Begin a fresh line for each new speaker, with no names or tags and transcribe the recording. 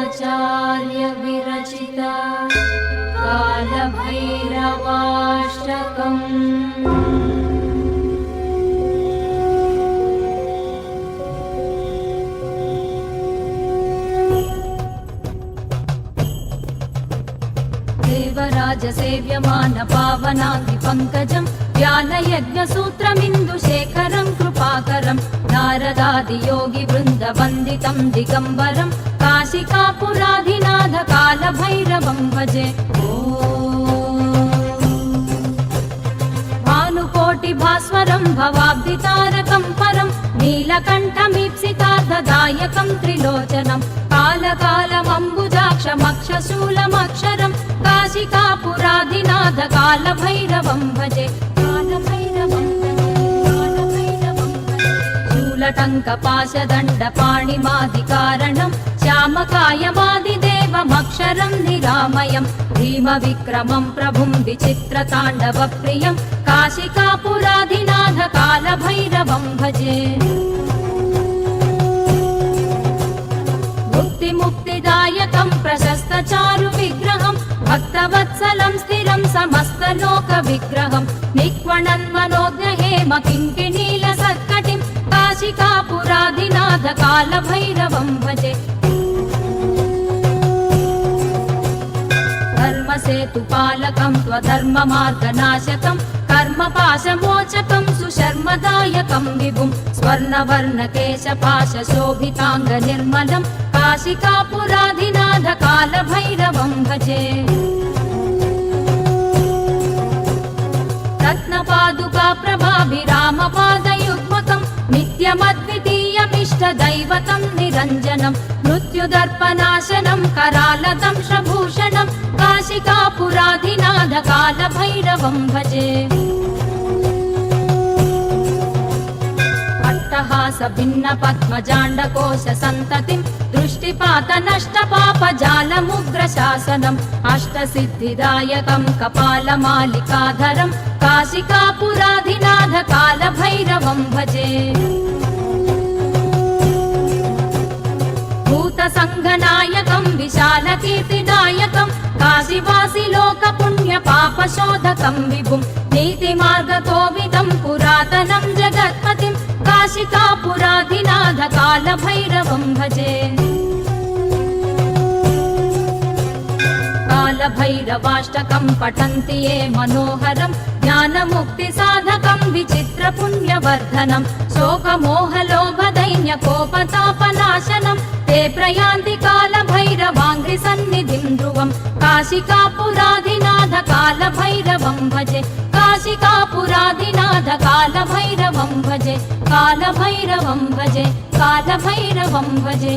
शङ्कराचार्य विरचित कालभैरवाष्टकम्। देवराज सेव्यमान पावनाङ्गि पङ्कजं ज्ञानयज्ञसूत्रमिन्दुशेखरं कृपाकरं नारदादि योगि वृन्द वन्दितं दिगम्बरं काशिकापुराधिनाथ कालभैरवं भजे। भानुकोटि भास्वरं भवाब्धितारकं परं नीलकण्ठमीप्सितार्थदायकं त्रिलोचनं कालकालमम्बुजाक्षमक्षशूलमक्षरं काशिकापुराधिनाथ कालभैरवं भजे। शूलटङ्कपाशदण्डपाणिमादिकारणं श्यामकायमादिदेवमक्षरं निरामयं भीमविक्रमं प्रभुं विचित्रताण्डवप्रियं काशिकापुराधिनाथ कालभैरवं भजे। मुक्तिदायकं प्रशस्तचारुविग्रहं भक्तवत्सलं स्थिरं समस्तलोकविग्रहं निक्वणन्मनोज्ञहेम किङ्किणीलसत्कटिं काशिकापुराधिनाथ कालभैरवं भजे। धर्मसेतुपालकं त्वधर्ममार्गनाशकं कर्मपाशमोचकं सुशर्मदायकं विभुं स्वर्णवर्णकेशपाशशोभिताङ्गनिर्मलं काशिकापुराधिनाथ कालभैरवं भजे। रत्नपादुकाप्रभाभिरामपादयुग्मकं नित्यमद्वितीयमिष्टदैवतं निरञ्जनं मृत्युदर्पनाशनं करालतं शभूषणं काशिकापुराधिनाथ कालभैरवं भजे। अट्टहासभिन्नपद्मजाण्डकोशसन्ततिं दृष्टिपातनष्टपापजालमुग्रशासनम् अष्टसिद्धिदायकं कपालमालिकाधरं काशिकापुराधिनाथ कालभैरवं भजे। भूतसङ्घनायकं विशालकीर्तिदायकं काशीवासि लोकपुण्यपापशोधकं विभुं नीतिमार्गकोविदं पुरातनं जगत्पतिं काशिकापुराधिनाथ कालभैरवं भजे। कालभैरवाष्टकं पठन्ति ये मनोहरं ज्ञानमुक्तिसाधकं विचित्रपुण्यवर्धनं शोकमोहलोभदैन्यकोपतापनाशनं ते प्रयान्ति कालभैरवाङ्घ्रिसन्निधिं ध्रुवं काशिकापुराधिनाथ कालभैरवं भजे। काशिकापुराधिनाथ कालभैरवं भजे। कालभैरवं भजे। कालभैरवं भजे।